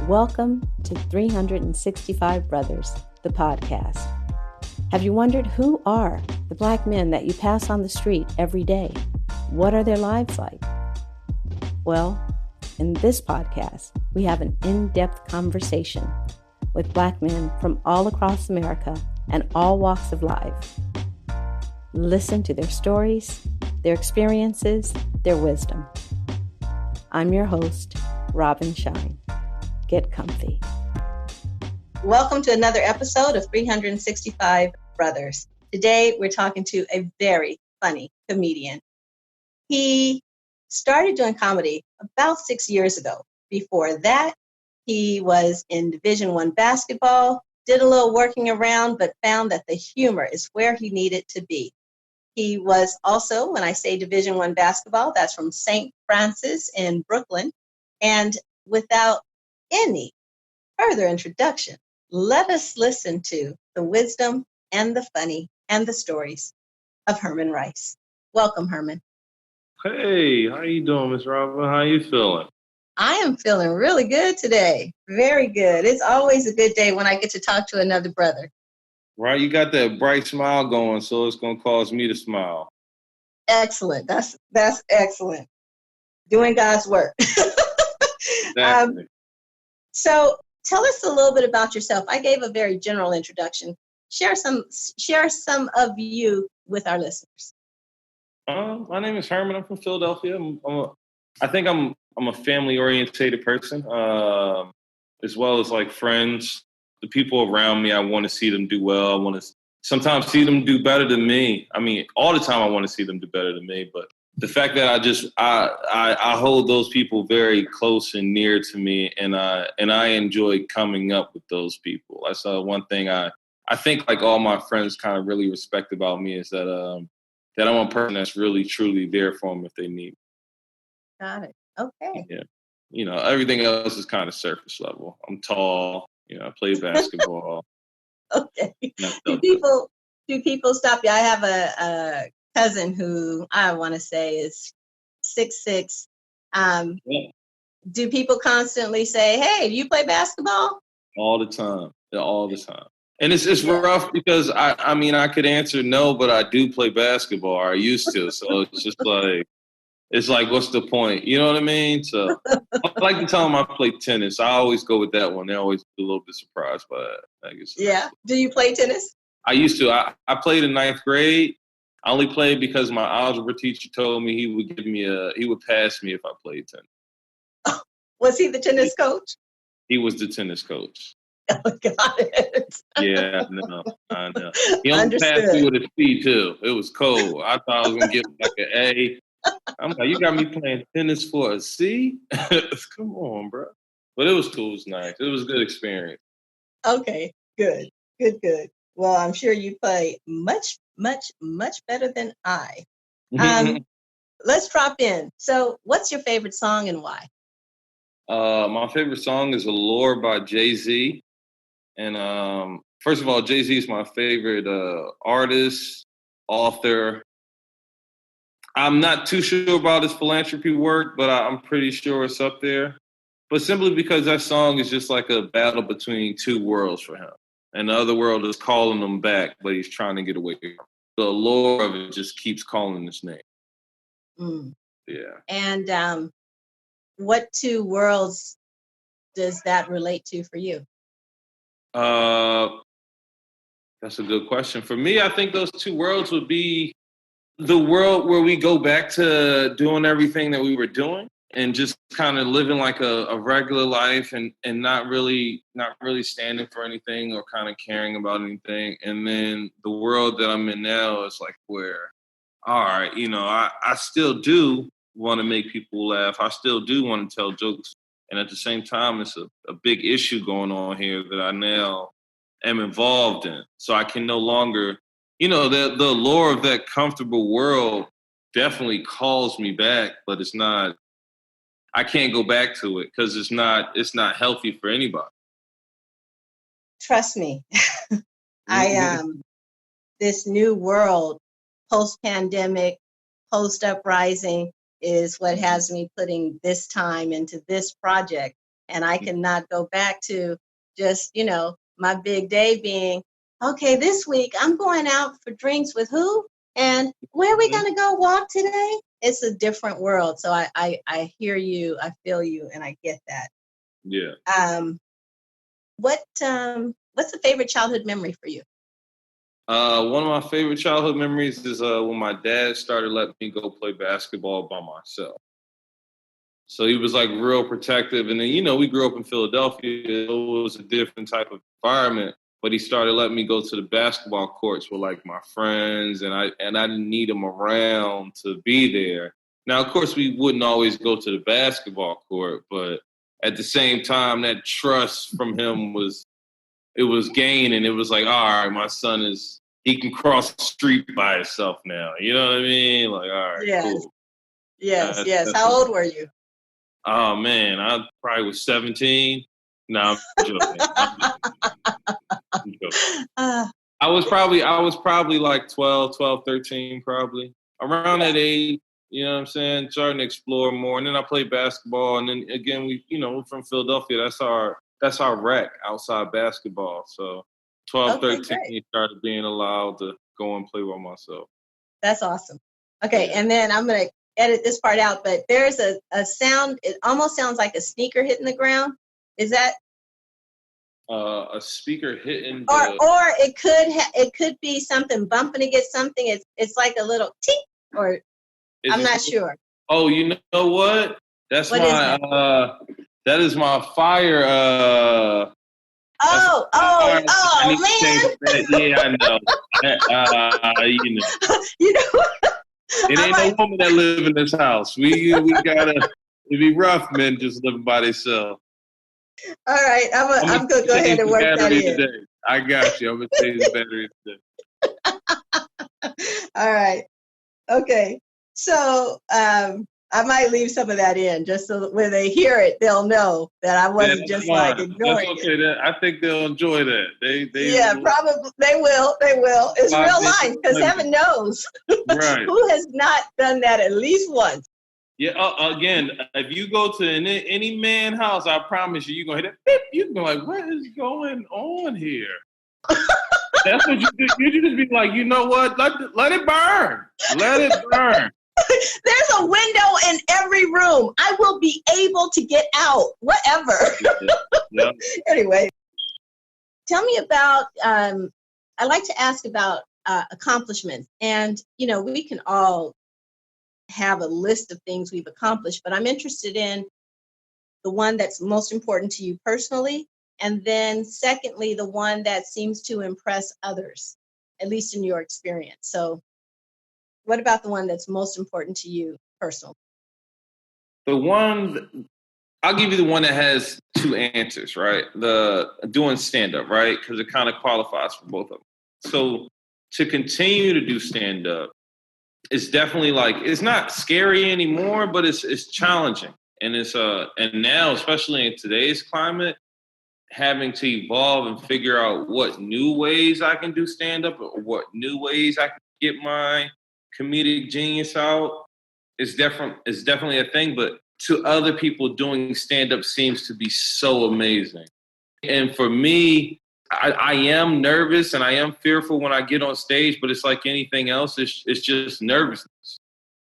Welcome to 365 Brothers, the podcast. Have you wondered who are the Black men that you pass on the street every day? What are their lives like? Well, in this podcast, we have an in-depth conversation with Black men from all across America and all walks of life. Listen to their stories, their experiences, their wisdom. I'm your host, Robin Shine. Get comfy. Welcome to another episode of 365 Brothers. Today, we're talking to a very funny comedian. He started doing comedy about 6 years ago. Before that, he was in Division I basketball, did a little working around, but found that the humor is where he needed to be. He was also, when I say Division I basketball, that's from St. Francis in Brooklyn. And without any further introduction, let us listen to the wisdom and the funny and the stories of Herman Wrice. Welcome, Herman. Hey, how you doing, Miss Robin? How you feeling? I am feeling really good today. Very good. It's always a good day when I get to talk to another brother. Right, you got that bright smile going, so it's gonna cause me to smile. Excellent. That's excellent. Doing God's work. Exactly. So tell us a little bit about yourself. I gave a very general introduction. Share some of you with our listeners. My name is Herman. I'm from Philadelphia. I think I'm a family-orientated person, as well as like friends. The people around me, I want to see them do well. I want to sometimes see them do better than me. I mean, all the time I want to see them do better than me. But the fact that I hold those people very close and near to me, and I enjoy coming up with those people. That's one thing I think like all my friends kind of really respect about me is that that I'm a person that's really, truly there for them if they need me. Got it. Okay. Yeah. You know, everything else is kind of surface level. I'm tall. You know, I play basketball. Okay. Do people stop you? I have a cousin who I want to say is 6'6". Yeah. Do people constantly say, "Hey, do you play basketball?" All the time. All the time. And it's rough because I mean I could answer no, but I do play basketball. Or I used to. So it's just like what's the point? You know what I mean? So I like to tell them I play tennis. I always go with that one. They're always a little bit surprised by that. I guess. Yeah. Do you play tennis? I used to. I played in ninth grade. I only played because my algebra teacher told me he would pass me if I played tennis. Was he the tennis coach? He was the tennis coach. Oh, got it. Yeah, I know. He only passed me with a C too. It was cold. I thought I was gonna get like an A. I'm like, you got me playing tennis for a C? Come on, bro. But it was cool. It was nice. It was a good experience. Okay, good. Well, I'm sure you play much, much, much better than I. Let's drop in. So what's your favorite song and why? My favorite song is Allure by Jay-Z. And first of all, Jay-Z is my favorite artist, author. I'm not too sure about his philanthropy work, but I'm pretty sure it's up there. But simply because that song is just like a battle between two worlds for him. And the other world is calling him back, but he's trying to get away from it. The allure of it just keeps calling his name. Mm. Yeah. And what two worlds does that relate to for you? That's a good question. For me, I think those two worlds would be the world where we go back to doing everything that we were doing and just kind of living like a regular life and not really standing for anything or kind of caring about anything. And then the world that I'm in now is like where, all right, you know, I still do want to make people laugh. I still do want to tell jokes. And at the same time, it's a big issue going on here that I now am involved in. So I can no longer, you know, the allure of that comfortable world definitely calls me back, but it's not, I can't go back to it because it's not healthy for anybody. Trust me. This new world, post-pandemic, post-uprising, is what has me putting this time into this project. And I cannot go back to just, my big day being, okay, this week I'm going out for drinks with who? And where are we going to go walk today? It's a different world. So I hear you, I feel you, and I get that. Yeah. What's a favorite childhood memory for you? One of my favorite childhood memories is when my dad started letting me go play basketball by myself. So he was like real protective. And then, we grew up in Philadelphia. It was a different type of environment. But he started letting me go to the basketball courts with like my friends, and I didn't need him around to be there. Now, of course, we wouldn't always go to the basketball court, but at the same time, that trust from him was gained, and it was like, all right, my son he can cross the street by himself now. You know what I mean? Like, all right, yes. cool. Yes. How old were you? Oh man, I probably was 17. No, I'm joking. I'm joking. I was probably like 12, 13, probably. Around that age, you know what I'm saying? Starting to explore more. And then I played basketball. And then again, we're from Philadelphia. That's our rec, outside basketball. So 12, 13, great. Started being allowed to go and play by myself. That's awesome. Okay, yeah. And then I'm going to edit this part out, but there's a sound. It almost sounds like a sneaker hitting the ground. Is that? A speaker hitting or it could be something bumping against something. It's like a little tick, or I'm not sure. Oh, you know what? That is my fire. Oh man! Yeah, I know. You know, it ain't no woman that live in this house. We gotta. It'd be rough men just living by themselves. All right, I'm gonna go ahead and work that in. Today. I got you. I'm gonna change the battery today. All right. Okay. So I might leave some of that in just so that when they hear it, they'll know that I wasn't just like ignoring it. I think they'll enjoy that. They probably they will. It's real life, because heaven knows right. Who has not done that at least once. Yeah. Again, if you go to any man house, I promise you're gonna hit that. You're gonna be like, what is going on here? That's what you do. You just be like, you know what? Let it burn. Let it burn. There's a window in every room. I will be able to get out. Whatever. Yeah. Anyway, tell me about. I like to ask about accomplishments, and we can all have a list of things we've accomplished, but I'm interested in the one that's most important to you personally, and then secondly, the one that seems to impress others, at least in your experience. So what about the one that's most important to you personally? I'll give you the one that has two answers, right? The doing stand-up, right? Because it kind of qualifies for both of them. So to continue to do stand-up, it's definitely like, it's not scary anymore, but it's challenging. And and now, especially in today's climate, having to evolve and figure out what new ways I can do stand-up, or what new ways I can get my comedic genius out is definitely a thing. But to other people, doing stand-up seems to be so amazing. And for me, I am nervous and I am fearful when I get on stage, but it's like anything else. It's just nervousness.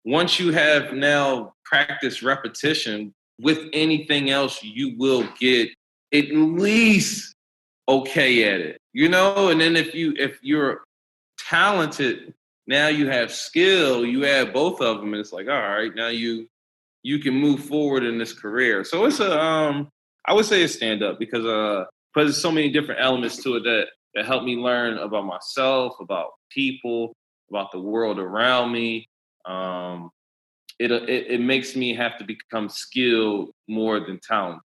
Once you have now practiced repetition with anything else, you will get at least okay at it, And then if you're talented, now you have skill. You add both of them, and it's like, all right, now you can move forward in this career. So it's I would say it's stand up because there's so many different elements to it that help me learn about myself, about people, about the world around me. It makes me have to become skilled more than talented.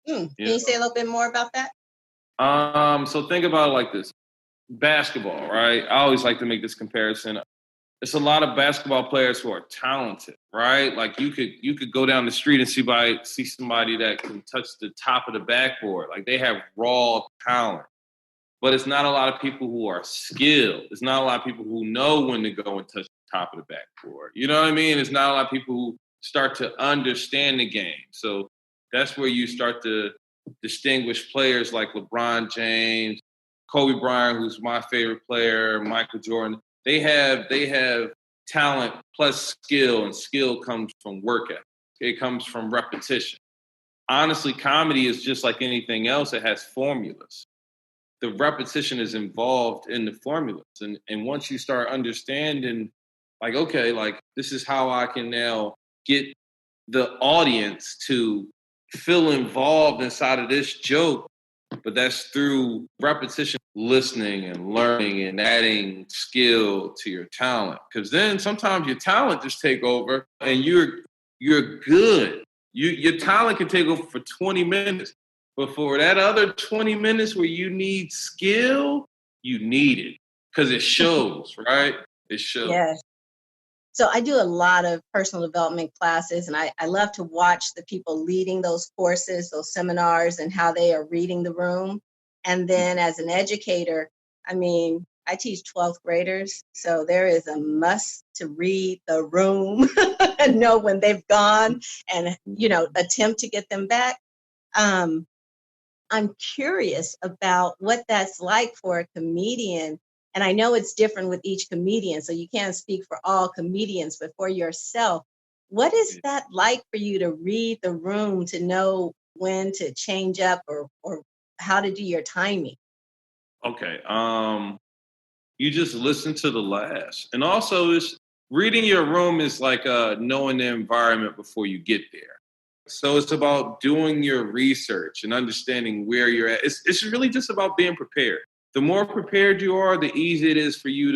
Can you say a little bit more about that? So think about it like this. Basketball, right? I always like to make this comparison. It's a lot of basketball players who are talented, right? Like you could go down the street and see somebody that can touch the top of the backboard. Like they have raw talent. But it's not a lot of people who are skilled. It's not a lot of people who know when to go and touch the top of the backboard. You know what I mean? It's not a lot of people who start to understand the game. So That's where you start to distinguish players like LeBron James, Kobe Bryant, who's my favorite player, Michael Jordan. They have talent plus skill, and skill comes from work ethic. It comes from repetition. Honestly, comedy is just like anything else. It has formulas. The repetition is involved in the formulas. And once you start understanding, like, okay, like this is how I can now get the audience to feel involved inside of this joke, but that's through repetition, listening and learning and adding skill to your talent. Because then sometimes your talent just take over and you're good. Your talent can take over for 20 minutes. But for that other 20 minutes where you need skill, you need it. Because it shows, right? It shows. Yes. So I do a lot of personal development classes, and I love to watch the people leading those courses, those seminars, and how they are reading the room. And then as an educator, I mean, I teach 12th graders, so there is a must to read the room and know when they've gone and, attempt to get them back. I'm curious about what that's like for a comedian. And I know it's different with each comedian, so you can't speak for all comedians, but for yourself, what is that like for you to read the room, to know when to change up or how to do your timing? Okay. You just listen to the laughs. And also is reading your room is like knowing the environment before you get there. So it's about doing your research and understanding where you're at. It's really just about being prepared. The more prepared you are, the easier it is for you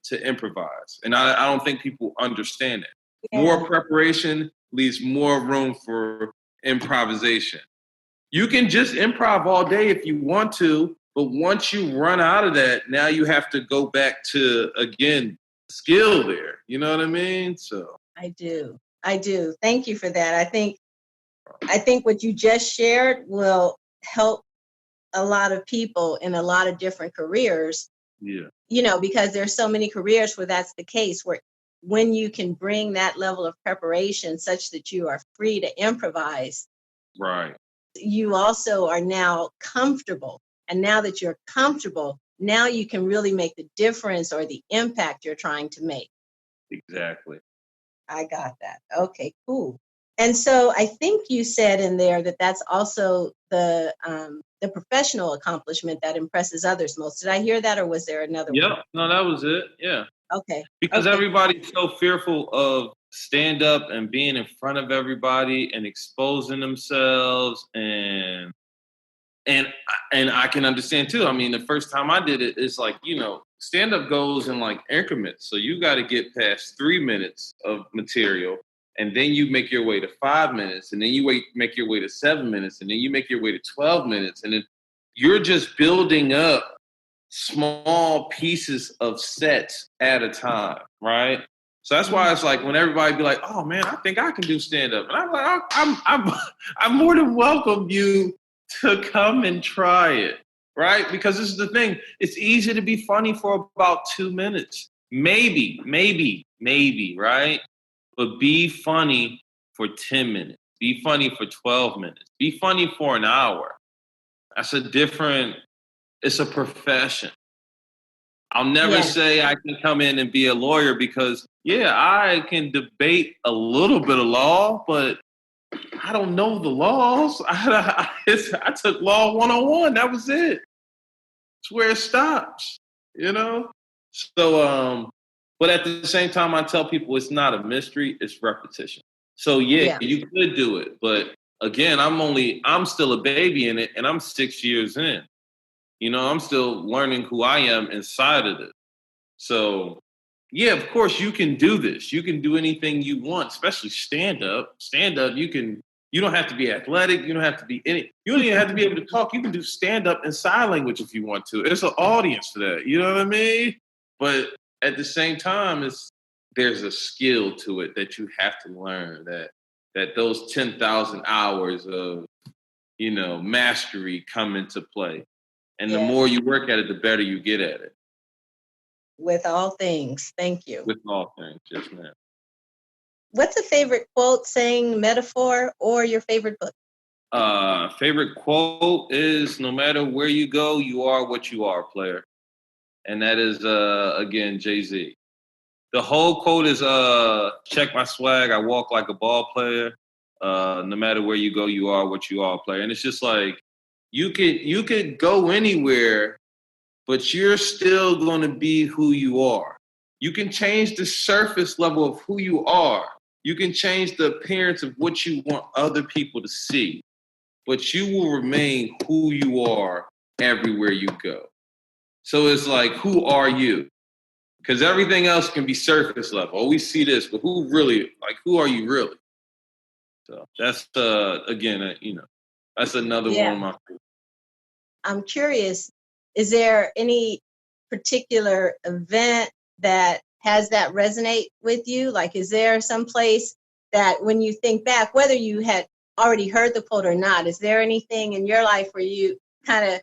to improvise. And I don't think people understand it. Yeah. More preparation leaves more room for improvisation. You can just improv all day if you want to, but once you run out of that, now you have to go back to, again, skill there. You know what I mean? So I do. Thank you for that. I think what you just shared will help a lot of people in a lot of different careers. Yeah. Because there's so many careers where that's the case, where when you can bring that level of preparation such that you are free to improvise. Right. You also are now comfortable. And now that you're comfortable, now you can really make the difference or the impact you're trying to make. Exactly. I got that. Okay, cool. And so I think you said in there that that's also the professional accomplishment that impresses others most. Did I hear that, or was there another one? Yeah, no, that was it. Yeah. Okay. Because everybody's so fearful of stand up and being in front of everybody and exposing themselves, and I can understand too. I mean, the first time I did it, it's like, stand up goes in like increments. So you got to get past 3 minutes of material. And then you make your way to 5 minutes, and then you make your way to 7 minutes, and then you make your way to 12 minutes. And then you're just building up small pieces of sets at a time, right? So that's why it's like when everybody be like, "Oh man, I think I can do stand up," and I'm like, I'm more than welcome you to come and try it, right? Because this is the thing: it's easy to be funny for about 2 minutes, maybe, right? But be funny for 10 minutes. Be funny for 12 minutes. Be funny for an hour. It's a profession. I'll never say I can come in and be a lawyer because, I can debate a little bit of law, but I don't know the laws. I took law 101. That was it. It's where it stops, So, but at the same time, I tell people it's not a mystery, it's repetition. So you could do it. But again, I'm still a baby in it, and I'm 6 years in. I'm still learning who I am inside of it. So, of course, you can do this. You can do anything you want, especially stand up. Stand up, you don't have to be athletic. You don't have to be you don't even have to be able to talk. You can do stand up in sign language if you want to. There's an audience for that. You know what I mean? But at the same time, there's a skill to it that you have to learn, that those 10,000 hours of, mastery come into play. And the more you work at it, the better you get at it. With all things. Thank you. With all things. Yes, ma'am. What's a favorite quote, saying, metaphor, or your favorite book? Favorite quote is, no matter where you go, you are what you are, player. And that is, again, Jay-Z. The whole quote is, check my swag, I walk like a ball player. No matter where you go, you are what you are, player. And it's just like, you could go anywhere, but you're still going to be who you are. You can change the surface level of who you are. You can change the appearance of what you want other people to see, but you will remain who you are everywhere you go. So it's like, who are you? Because everything else can be surface level. Oh, we see this, but who are you really? So that's, again, that's another one of my favorites. I'm curious, is there any particular event that has that resonate with you? Like, is there some place that when you think back, whether you had already heard the quote or not, is there anything in your life where you kind of,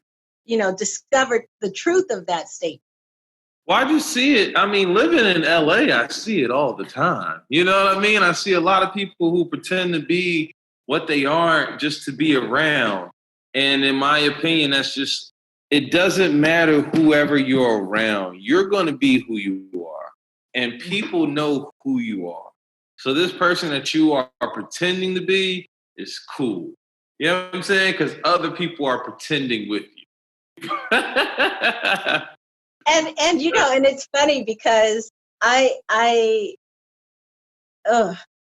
discovered the truth of that statement? Well, I just see it. I mean, living in LA, I see it all the time. You know what I mean? I see a lot of people who pretend to be what they aren't just to be around. And in my opinion, it doesn't matter whoever you're around. You're going to be who you are. And people know who you are. So this person that you are pretending to be is cool. You know what I'm saying? Because other people are pretending with you. And and it's funny because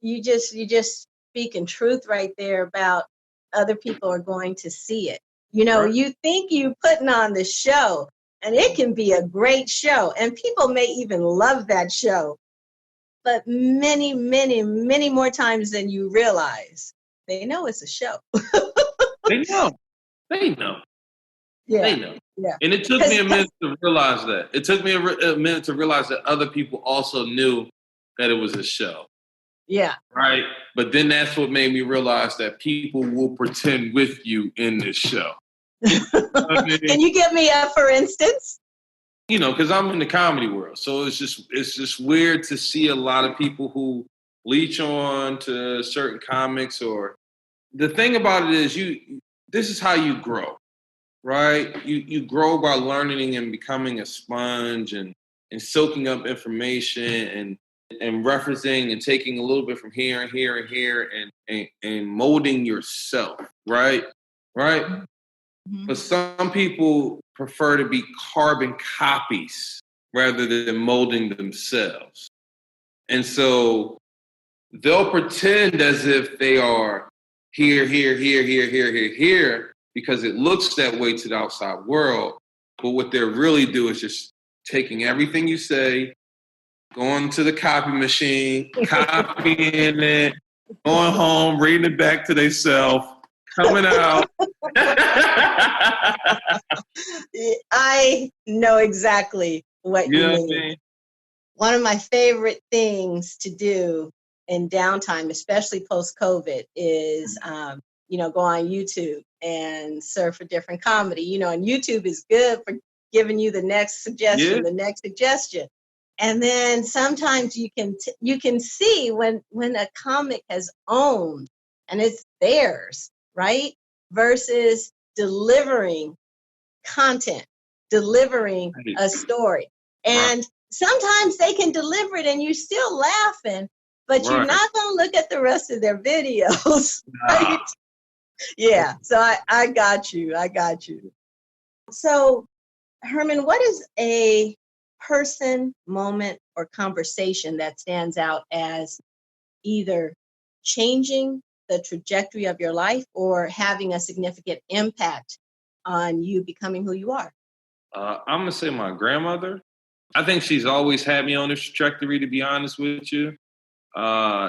you just speaking truth right there about other people are going to see it. Right. You think you putting on the show, and it can be a great show, and people may even love that show. But many, many, many more times than you realize, they know it's a show. They know. Yeah. They know. Yeah. And it took me a minute to realize that. It took me a minute to realize that other people also knew that it was a show. Yeah. Right? But then that's what made me realize that people will pretend with you in this show. Can you give me a for instance? Because I'm in the comedy world. So it's just weird to see a lot of people who leech on to certain comics. Or the thing about it is this is how you grow. Right? You grow by learning and becoming a sponge and soaking up information and referencing and taking a little bit from here and here and here and molding yourself, right? Right? Mm-hmm. But some people prefer to be carbon copies rather than molding themselves. And so they'll pretend as if they are here, because it looks that way to the outside world. But what they're really doing is just taking everything you say, going to the copy machine, copying it, going home, reading it back to themselves, coming out. I know exactly what you mean. What I mean? One of my favorite things to do in downtime, especially post-COVID, is go on YouTube and surf for different comedy. And YouTube is good for giving you the next suggestion, the next suggestion. And then sometimes you can see when a comic has owned and it's theirs, right? Versus delivering content, delivering a story. And sometimes they can deliver it and you're still laughing, but you're not going to look at the rest of their videos. Right? Yeah. So I got you. So, Herman, what is a person, moment, or conversation that stands out as either changing the trajectory of your life or having a significant impact on you becoming who you are? I'm going to say my grandmother. I think she's always had me on this trajectory, to be honest with you.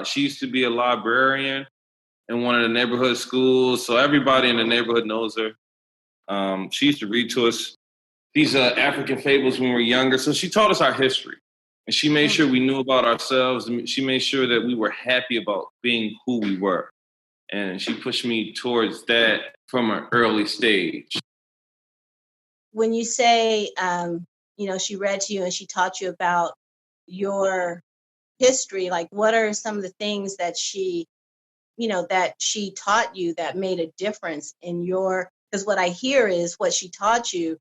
She used to be a librarian in one of the neighborhood schools, so everybody in the neighborhood knows her. She used to read to us these African fables when we were younger, so she taught us our history. And she made sure we knew about ourselves, and she made sure that we were happy about being who we were. And she pushed me towards that from an early stage. When you say, she read to you and she taught you about your history, like what are some of the things that she that she taught you that made a difference in because what I hear is what she taught you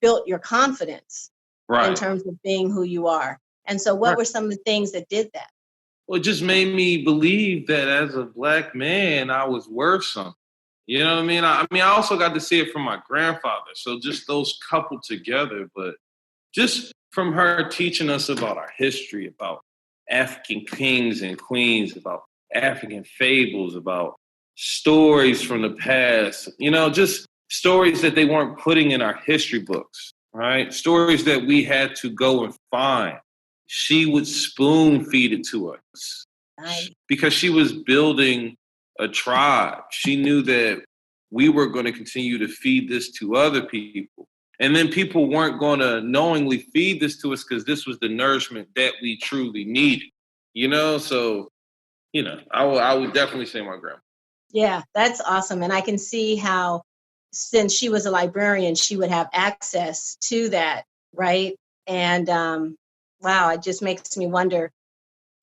built your confidence in terms of being who you are. And so what were some of the things that did that? Well, it just made me believe that as a Black man, I was worth something. You know what I mean? I also got to see it from my grandfather. So just those coupled together, but just from her teaching us about our history, about African kings and queens, about African fables, about stories from the past, just stories that they weren't putting in our history books, right? Stories that we had to go and find. She would spoon feed it to us because she was building a tribe. She knew that we were going to continue to feed this to other people. And then people weren't going to knowingly feed this to us because this was the nourishment that we truly needed, So, I would definitely say my grandma. Yeah, that's awesome. And I can see how, since she was a librarian, she would have access to that, right? And wow, it just makes me wonder.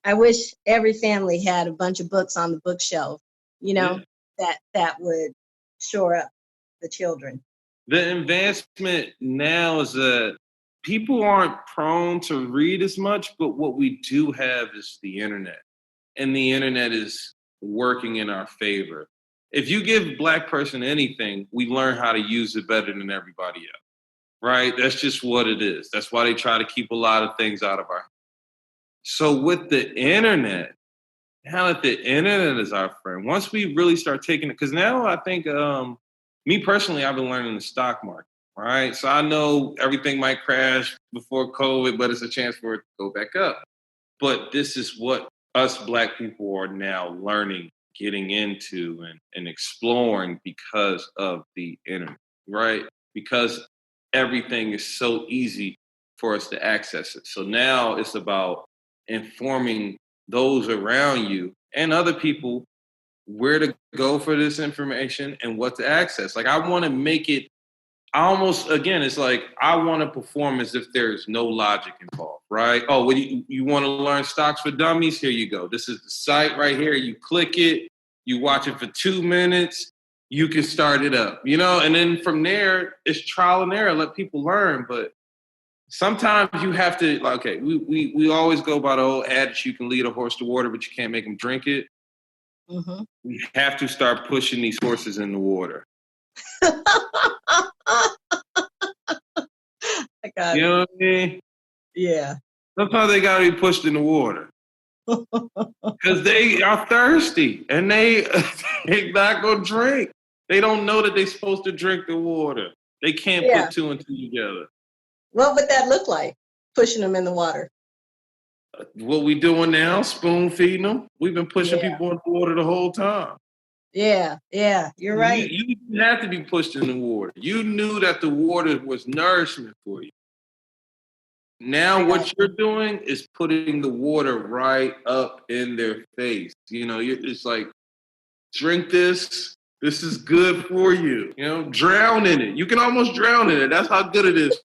I wish every family had a bunch of books on the bookshelf, that would shore up the children. The advancement now is that people aren't prone to read as much, but what we do have is the internet. And the internet is working in our favor. If you give a Black person anything, we learn how to use it better than everybody else, right? That's just what it is. That's why they try to keep a lot of things out of our. So with the internet, now that the internet is our friend, once we really start taking it, because now I think, me personally, I've been learning the stock market, right? So I know everything might crash before COVID, but it's a chance for it to go back up. But this is what us Black people are now learning, getting into and exploring because of the internet, right? Because everything is so easy for us to access it. So now it's about informing those around you and other people where to go for this information and what to access. Like, I want to make it almost, again, it's like I want to perform as if there's no logic involved, right? Oh, well, you want to learn stocks for dummies? Here you go. This is the site right here. You click it, you watch it for 2 minutes, you can start it up, and then from there, it's trial and error. Let people learn. But sometimes you have to, okay, we always go by the old adage, you can lead a horse to water, but you can't make him drink it. Mm-hmm. We have to start pushing these horses in the water. I got it. You know what I mean? Yeah. Sometimes they got to be pushed in the water because they are thirsty and they're not going to drink. They don't know that they're supposed to drink the water. They can't put two and two together. What would that look like, pushing them in the water? What we doing now, spoon feeding them. We've been pushing people in the water the whole time. Yeah, you're right. You have to be pushed in the water. You knew that the water was nourishment for you. Now what you're doing is putting the water right up in their face. It's like, drink this. This is good for you. Drown in it. You can almost drown in it. That's how good it is.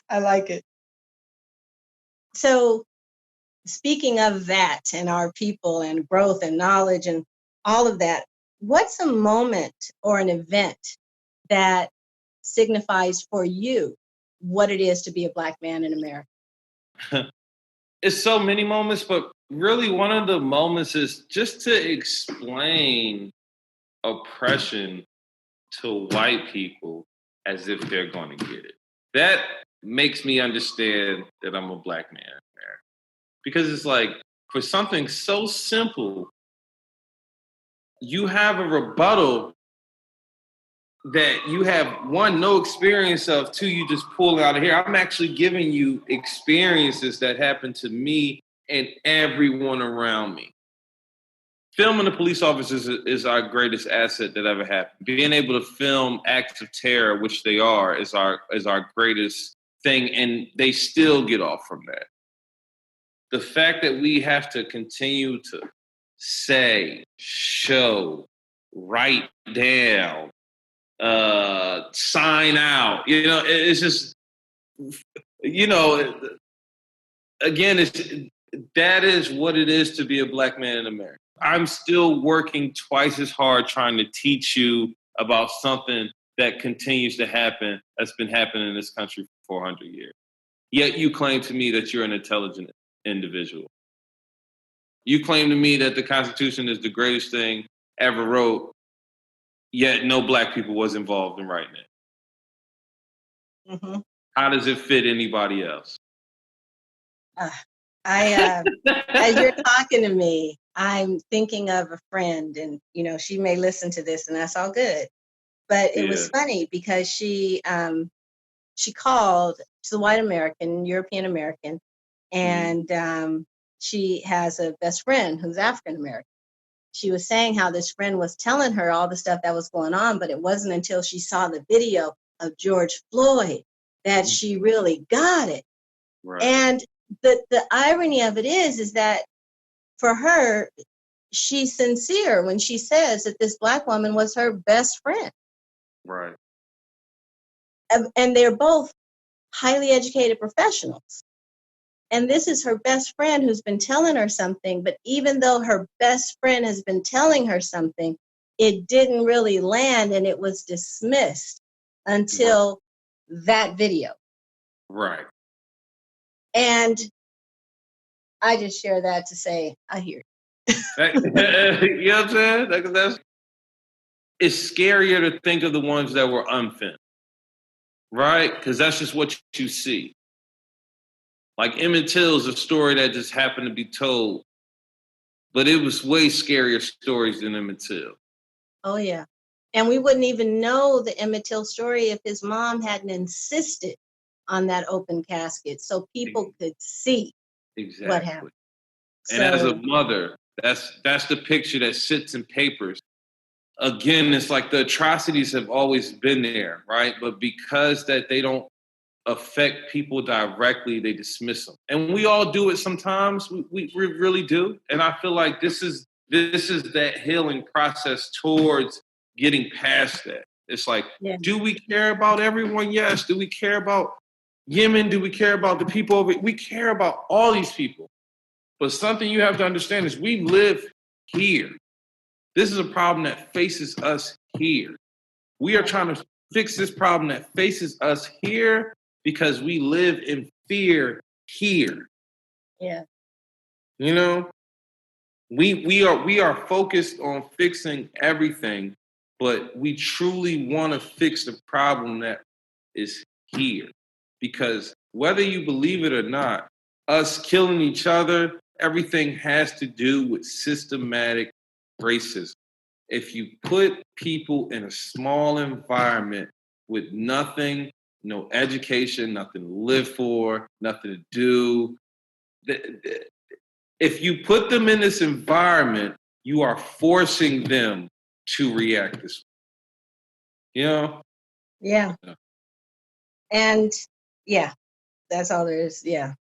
I like it. So speaking of that and our people and growth and knowledge and all of that, what's a moment or an event that signifies for you what it is to be a Black man in America? It's so many moments, but really one of the moments is just to explain oppression to white people as if they're going to get it. That makes me understand that I'm a Black man in America. Because it's like, for something so simple, you have a rebuttal that you have, one, no experience of, two, you just pull out of here. I'm actually giving you experiences that happened to me and everyone around me. Filming the police officers is our greatest asset that ever happened. Being able to film acts of terror, which they are, is our greatest thing, and they still get off from that. The fact that we have to continue to say, show, write down, sign out, it's just, again, that is what it is to be a Black man in America. I'm still working twice as hard trying to teach you about something that continues to happen, that's been happening in this country for 400 years. Yet you claim to me that you're an intelligent individual. You claim to me that the Constitution is the greatest thing ever wrote, yet no Black people was involved in writing it. Mm-hmm. How does it fit anybody else? As you're talking to me, I'm thinking of a friend, and she may listen to this, and that's all good. But it was funny because she called. She's a white American, European American, and she has a best friend who's African American. She was saying how this friend was telling her all the stuff that was going on, but it wasn't until she saw the video of George Floyd that she really got it. Right. And the irony of it is that for her, she's sincere when she says that this Black woman was her best friend. Right. And they're both highly educated professionals. And this is her best friend who's been telling her something. But even though her best friend has been telling her something, it didn't really land, and it was dismissed until that video. Right. And I just share that to say, I hear you. You know what I'm saying? It's scarier to think of the ones that were unfinished. Right? Because that's just what you see. Like Emmett Till's a story that just happened to be told, but it was way scarier stories than Emmett Till. Oh, yeah. And we wouldn't even know the Emmett Till story if his mom hadn't insisted on that open casket so people could see what happened. And as a mother, that's the picture that sits in papers. Again, it's like the atrocities have always been there, right? But because that they don't affect people directly, they dismiss them. And we all do it sometimes. We really do. And I feel like this is that healing process towards getting past that. It's like, do we care about everyone? Yes. Do we care about Yemen? Do we care about the people over? We care about all these people. But something you have to understand is we live here. This is a problem that faces us here. We are trying to fix this problem that faces us here because we live in fear here. Yeah. You know, we are focused on fixing everything, but we truly want to fix the problem that is here. Because whether you believe it or not, us killing each other, everything has to do with systematic racism. If you put people in a small environment with nothing, no education, nothing to live for, nothing to do, if you put them in this environment, you are forcing them to react this way. You know? Yeah. And yeah, that's all there is. Yeah.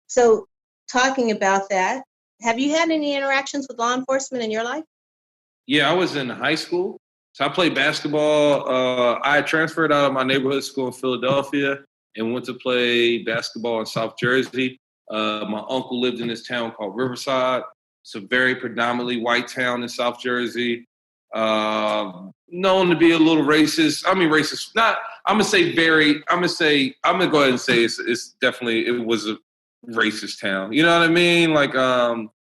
So talking about that, have you had any interactions with law enforcement in your life? Yeah, I was in high school. So I played basketball. I had transferred out of my neighborhood school in Philadelphia and went to play basketball in South Jersey. My uncle lived in this town called Riverside. It's a very predominantly white town in South Jersey. Known to be a little racist. I mean, racist. Not. I'm gonna go ahead and say it's definitely, it was a racist town. You know what I mean? Like,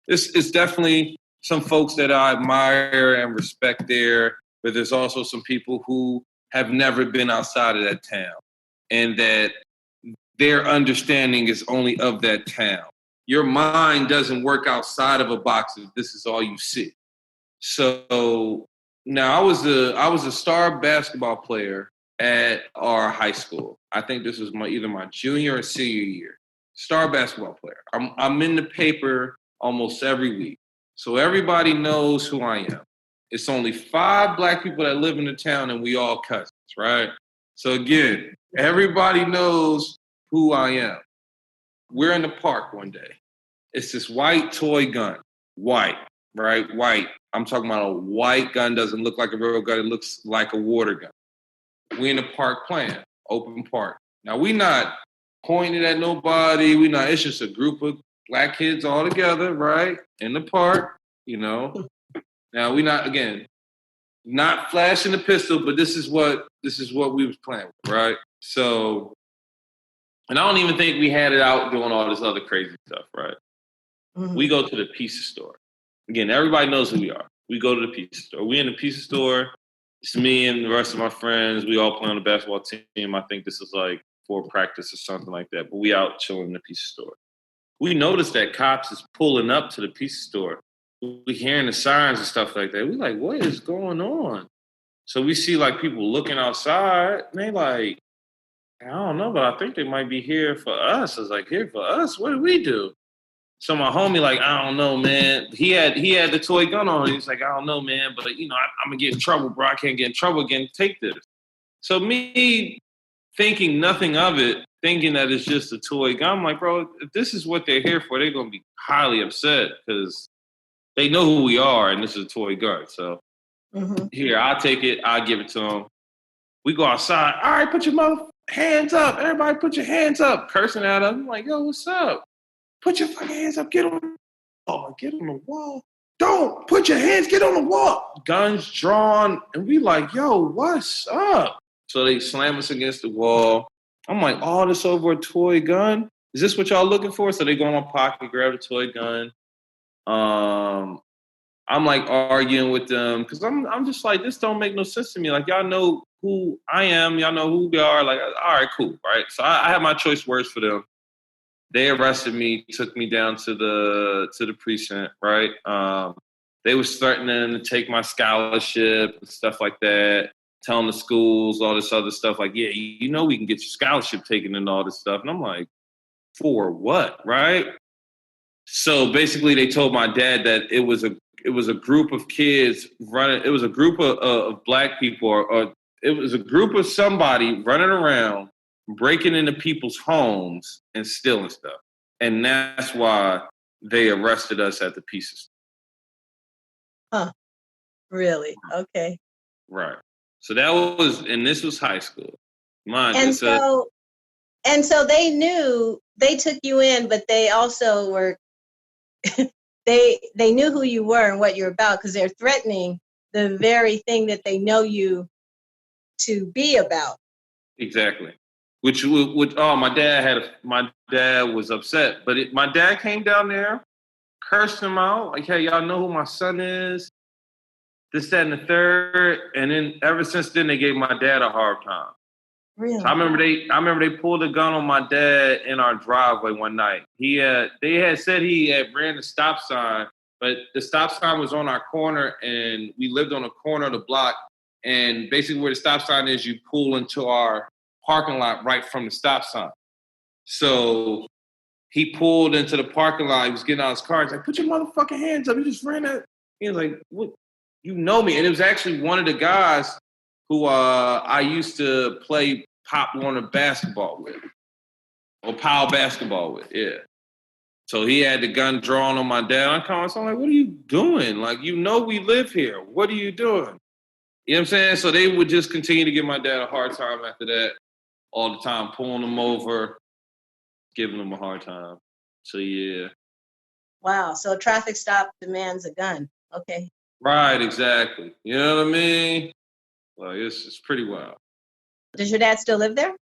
it's definitely some folks that I admire and respect there, but there's also some people who have never been outside of that town, and that their understanding is only of that town. Your mind doesn't work outside of a box if this is all you see. So now I was a star basketball player at our high school. I think this was either my junior or senior year. Star basketball player. I'm in the paper almost every week. So everybody knows who I am. It's only 5 black people that live in the town and we all cousins, right? So again, everybody knows who I am. We're in the park one day. It's this white toy gun. White, right? White. I'm talking about a white gun. Doesn't look like a real gun. It looks like a water gun. We in the park playing, open park. Now we not pointing at nobody. It's just a group of black kids all together, right? In the park, you know. Now we not flashing the pistol, but this is what we was playing with, right? So, and I don't even think we had it out doing all this other crazy stuff, right? Mm-hmm. We go to the pizza store. Again, everybody knows who we are. We go to the pizza store. We in the pizza store. It's me and the rest of my friends. We all play on the basketball team. I think this is like for practice or something like that. But we out chilling in the pizza store. We noticed that cops is pulling up to the pizza store. We hearing the sirens and stuff like that. We like, what is going on? So we see like people looking outside. And they like, I don't know, but I think they might be here for us. I was like, here for us? What did we do? So my homie, like, I don't know, man. He had the toy gun on. He's like, I don't know, man, but you know, I'm gonna get in trouble, bro. I can't get in trouble again. Take this. So me thinking nothing of it, thinking that it's just a toy gun, I'm like, bro, if this is what they're here for, they're gonna be highly upset because they know who we are, and this is a toy gun. So here, I'll take it. I'll give it to them. We go outside. All right, put your mother hands up. Everybody, put your hands up. Cursing at them. I'm like, yo, what's up? Put your fucking hands up. Get on the wall. Don't put your hands. Get on the wall. Guns drawn. And we like, yo, what's up? So they slam us against the wall. I'm like, oh, this over a toy gun? Is this what y'all looking for? So they go in my pocket, grab the toy gun. I'm like arguing with them because I'm just like, this don't make no sense to me. Like, y'all know who I am. Y'all know who we are. Like, all right, cool, right? So I have my choice words for them. They arrested me, took me down to the precinct, right? They were threatening to take my scholarship and stuff like that, telling the schools all this other stuff. Like, yeah, you know we can get your scholarship taken and all this stuff. And I'm like, for what, right? So basically, they told my dad that it was a group of kids running. It was a group of black people, or it was a group of somebody running around, breaking into people's homes and stealing stuff. And that's why they arrested us at the pizza store. Huh. Really? Okay. Right. So that was, and this was high school. And so they knew, they took you in, but they also were, they knew who you were and what you're about because they're threatening the very thing that they know you to be about. Exactly. Which my dad was upset, but my dad came down there, cursed him out, like, hey, y'all know who my son is, this, that, and the third, and then ever since then they gave my dad a hard time. Really? So I remember they pulled a gun on my dad in our driveway one night. They had said he had ran the stop sign, but the stop sign was on our corner, and we lived on a corner of the block, and basically where the stop sign is, you pull into our parking lot right from the stop sign. So he pulled into the parking lot. He was getting out of his car. He's like, put your motherfucking hands up. You just ran that. He was like, what? You know me. And it was actually one of the guys who I used to play Pop Warner basketball with. Or Powell basketball with, yeah. So he had the gun drawn on my dad. I'm like, what are you doing? Like, you know we live here. What are you doing? You know what I'm saying? So they would just continue to give my dad a hard time after that. All the time, pulling them over, giving them a hard time. So, yeah. Wow. So a traffic stop demands a gun. Okay. Right, exactly. You know what I mean? Like, it's pretty wild. Does your dad still live there?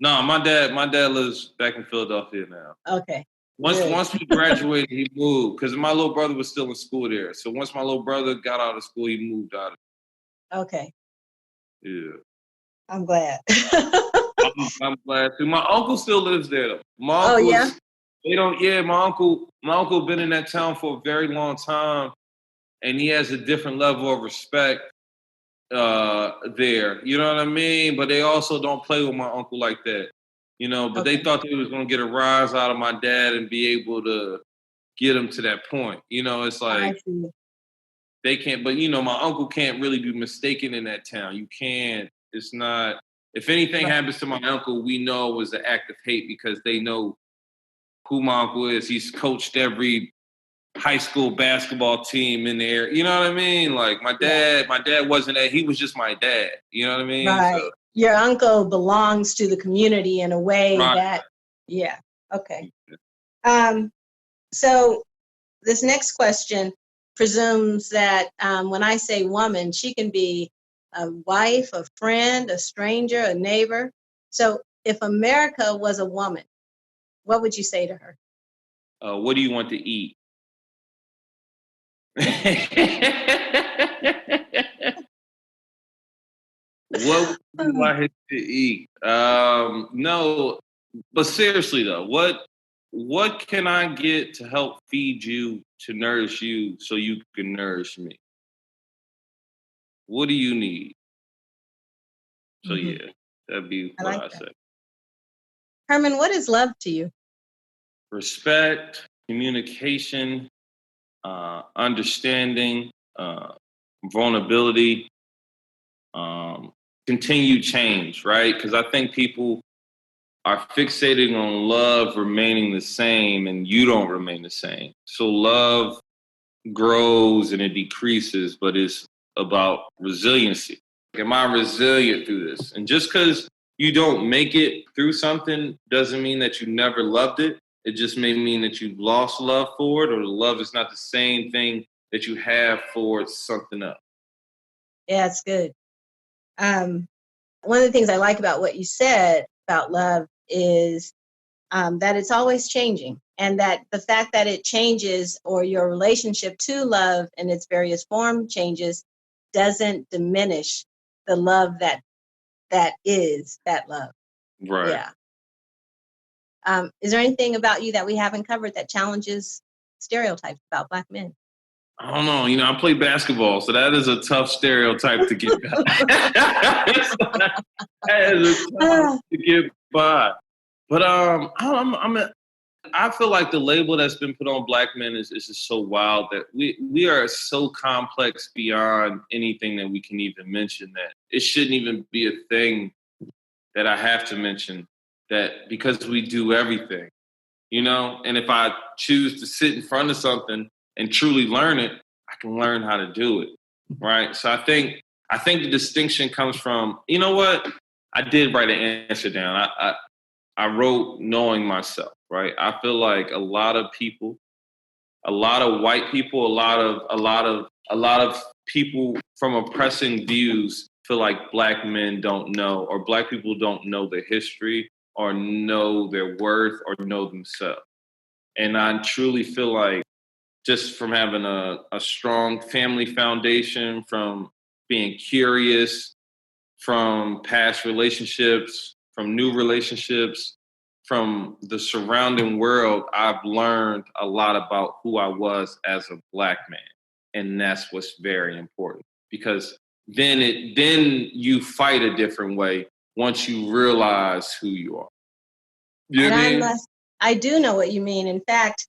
No, my dad lives back in Philadelphia now. Okay. Once we graduated, he moved because my little brother was still in school there. So once my little brother got out of school, he moved out of Okay. Yeah. I'm glad. I'm glad too. My uncle still lives there though. Oh yeah? My uncle been in that town for a very long time, and he has a different level of respect there. You know what I mean? But they also don't play with my uncle like that. You know, but They thought they was gonna get a rise out of my dad and be able to get him to that point. You know, it's like they can't, but you know, my uncle can't really be mistaken in that town. You can't, it's not, if anything happens to my uncle, we know it was an act of hate because they know who my uncle is. He's coached every high school basketball team in there. You know what I mean? Like my dad wasn't that, he was just my dad. You know what I mean? Right. So, your uncle belongs to the community in a way that, yeah. Okay. So this next question presumes that when I say woman, she can be a wife, a friend, a stranger, a neighbor. So if America was a woman, what would you say to her? What do you want to eat? What would you like to eat? No, but seriously though, what can I get to help feed you to nourish you so you can nourish me? What do you need? So Mm-hmm. yeah, that'd be I what like I that. say. Herman, what is love to you? Respect, communication, understanding, vulnerability, continued change, right? Because I think people are fixated on love remaining the same and you don't remain the same. So love grows and it decreases, but it's about resiliency. Am I resilient through this? And just because you don't make it through something doesn't mean that you never loved it. It just may mean that you've lost love for it, or the love is not the same thing that you have for something else. Yeah, it's good. One of the things I like about what you said about love is that it's always changing, and that the fact that it changes, or your relationship to love in its various form changes, doesn't diminish the love that is that love. Right. Yeah. Is there anything about you that we haven't covered that challenges stereotypes about Black men? I don't know. I play basketball, so that is a tough stereotype to get by. That is a tough to get by. But I feel like the label that's been put on Black men is just so wild that we are so complex beyond anything that we can even mention, that it shouldn't even be a thing that I have to mention, that because we do everything, and if I choose to sit in front of something and truly learn it, I can learn how to do it. Right. So I think the distinction comes from, you know what? I did write an answer down. I wrote knowing myself, right? I feel like a lot of people, a lot of white people, a lot of people from oppressing views feel like Black men don't know, or Black people don't know their history or know their worth or know themselves. And I truly feel like, just from having a strong family foundation, from being curious, from past relationships, from new relationships, from the surrounding world, I've learned a lot about who I was as a Black man. And that's what's very important, because then you fight a different way once you realize who you are. You know what I mean? I do know what you mean. In fact,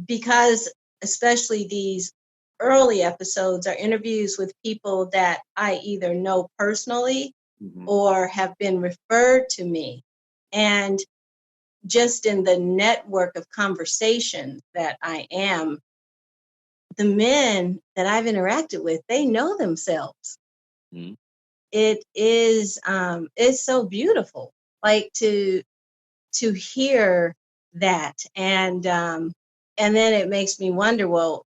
because especially these early episodes are interviews with people that I either know personally or have been referred to me. And just in the network of conversations that I am, the men that I've interacted with, they know themselves. Mm-hmm. It is, it's so beautiful, like to hear that. And then it makes me wonder, well,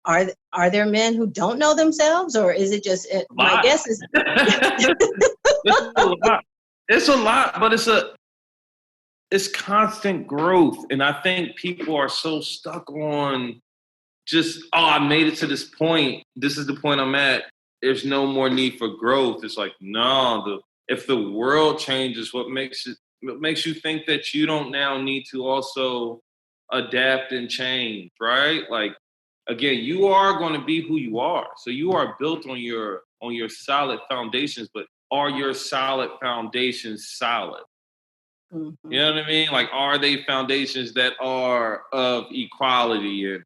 are there men who don't know themselves, or is it just my guess is it's a lot, but it's constant growth. And I think people are so stuck on just, I made it to this point. This is the point I'm at. There's no more need for growth. It's like, no, if the world changes, what makes you think that you don't now need to also adapt and change, right? Like, again, you are going to be who you are. So you are built on your solid foundations, but are your solid foundations solid? Mm-hmm. You know what I mean? Like, are they foundations that are of equality and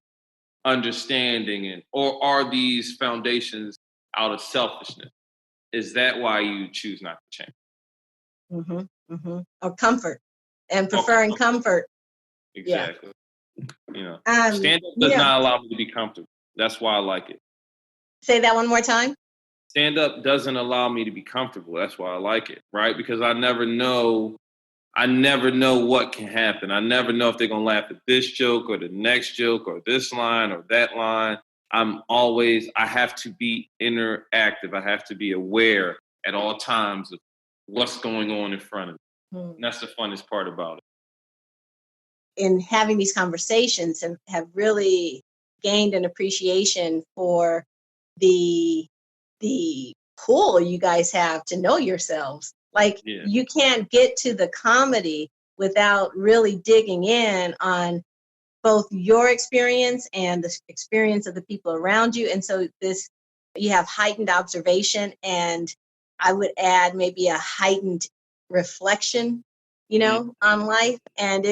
understanding, or are these foundations out of selfishness? Is that why you choose not to change? Mm-hmm. Mm-hmm. Or comfort, and preferring comfort. Exactly. Yeah. Stand up does not allow me to be comfortable. That's why I like it. Say that one more time. Stand up doesn't allow me to be comfortable. That's why I like it, right? Because I never know I never know what can happen. I never know if they're going to laugh at this joke or the next joke or this line or that line. I have to be interactive. I have to be aware at all times of what's going on in front of me. And that's the funnest part about it. In having these conversations and have really gained an appreciation for the pull you guys have to know yourselves. Like, you can't get to the comedy without really digging in on both your experience and the experience of the people around you. And so you have heightened observation, and I would add maybe a heightened reflection, on life. And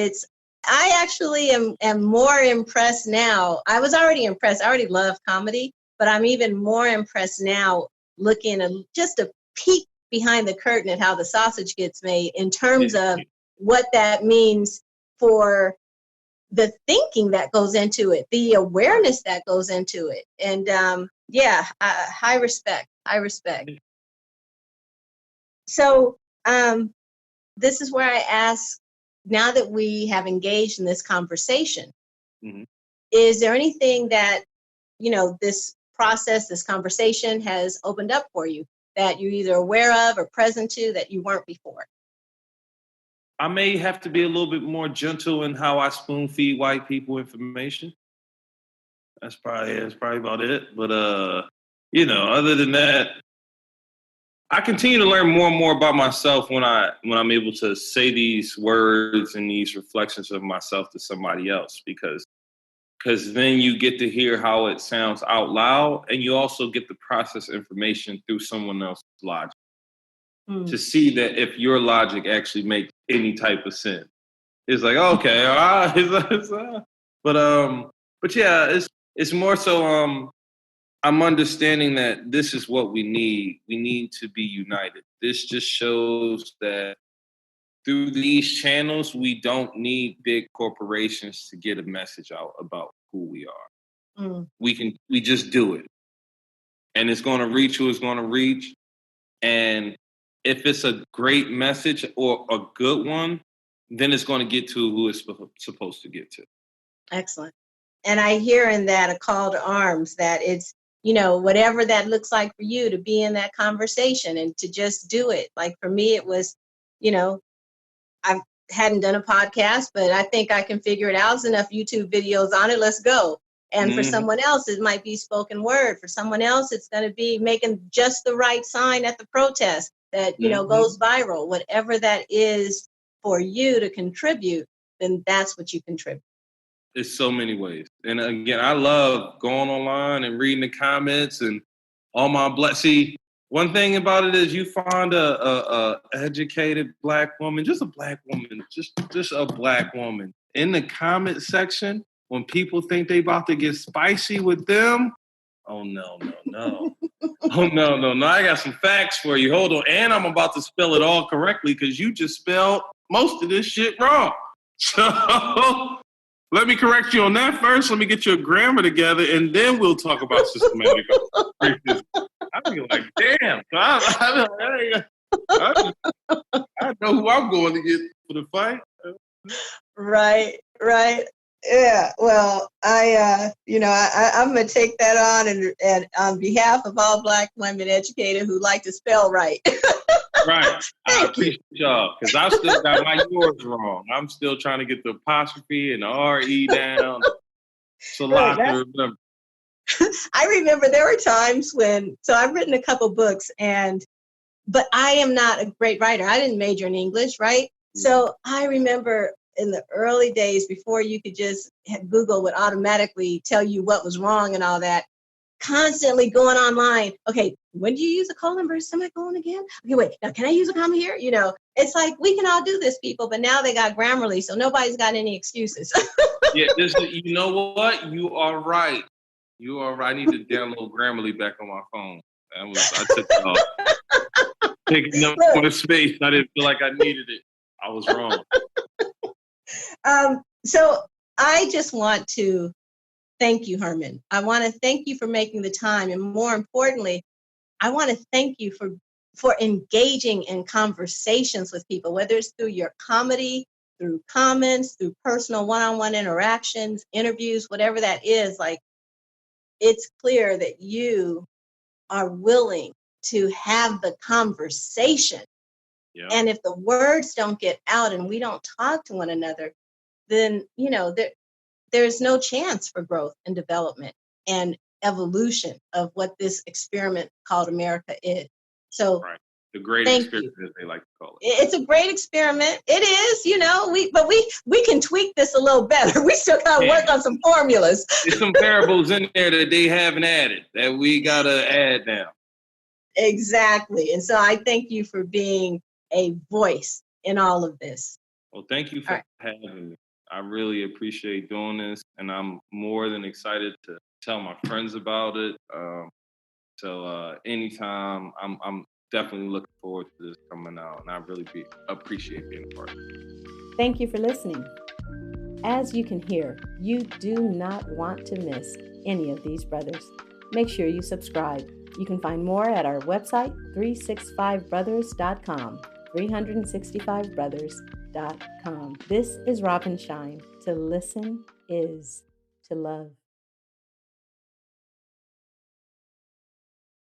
I actually am more impressed now. I was already impressed. I already love comedy, but I'm even more impressed now looking at just a peek behind the curtain at how the sausage gets made in terms of what that means for the thinking that goes into it, the awareness that goes into it. And high respect. So this is where I ask, now that we have engaged in this conversation, is there anything that, this process, this conversation has opened up for you that you're either aware of or present to that you weren't before? I may have to be a little bit more gentle in how I spoon feed white people information. That's probably about it. But other than that, I continue to learn more and more about myself when I'm able to say these words and these reflections of myself to somebody else, because then you get to hear how it sounds out loud, and you also get to process information through someone else's logic to see that if your logic actually makes any type of sense. It's like, okay, but yeah, it's more so I'm understanding that this is what we need. We need to be united. This just shows that through these channels, we don't need big corporations to get a message out about who we are. We just do it. And it's going to reach who it's going to reach. And if it's a great message or a good one, then it's going to get to who it's supposed to get to. Excellent. And I hear in that a call to arms, that it's, whatever that looks like for you, to be in that conversation and to just do it. Like for me, it was, I hadn't done a podcast, but I think I can figure it out. There's enough YouTube videos on it. Let's go. And for someone else, it might be spoken word. For someone else, it's going to be making just the right sign at the protest that, goes viral. Whatever that is for you to contribute, then that's what you contribute. It's so many ways. And again, I love going online and reading the comments and all my See, one thing about it is you find a educated Black woman, just a Black woman, just a Black woman in the comment section. When people think they about to get spicy with them, oh, no. Oh, no. I got some facts for you. Hold on. And I'm about to spell it all correctly because you just spelled most of this shit wrong. So let me correct you on that first. Let me get your grammar together, and then we'll talk about systematic racism. I'd be like, damn. I know who I'm going to get for the fight. Right. Yeah, well, I'm going to take that on and on behalf of all Black women educated who like to spell right. Right. I appreciate y'all, because I still got my yours wrong. I'm still trying to get the apostrophe and the R-E down. It's a lot to remember. I remember there were times so I've written a couple books, but I am not a great writer. I didn't major in English, right? So I remember in the early days, before you could just Google would automatically tell you what was wrong and all that, constantly going online. Okay, when do you use a colon versus semicolon again? Okay, wait, now can I use a comma here? It's like, we can all do this, people, but now they got Grammarly, so nobody's got any excuses. Yeah, you know what? You are right. I need to download Grammarly back on my phone. I took it off. Taking up more space. I didn't feel like I needed it. I was wrong. So I just want to thank you, Herman. I want to thank you for making the time. And more importantly, I want to thank you for engaging in conversations with people, whether it's through your comedy, through comments, through personal one-on-one interactions, interviews, whatever that is. Like, it's clear that you are willing to have the conversation. Yeah. And if the words don't get out and we don't talk to one another, then, there's no chance for growth and development and evolution of what this experiment called America is. So right. The great thank experiment, you. as they like to call it. It's a great experiment. It is, but we can tweak this a little better. We still got to work on some formulas. There's some variables in there that they haven't added that we got to add now. Exactly. And so I thank you for being a voice in all of this. Well, thank you for having me. I really appreciate doing this, and I'm more than excited to tell my friends about it. So anytime, I'm definitely looking forward to this coming out, and I really appreciate being a part of it. Thank you for listening. As you can hear, you do not want to miss any of these brothers. Make sure you subscribe. You can find more at our website, 365brothers.com, 365brothers.com. This is Robin Shine. To listen is to love.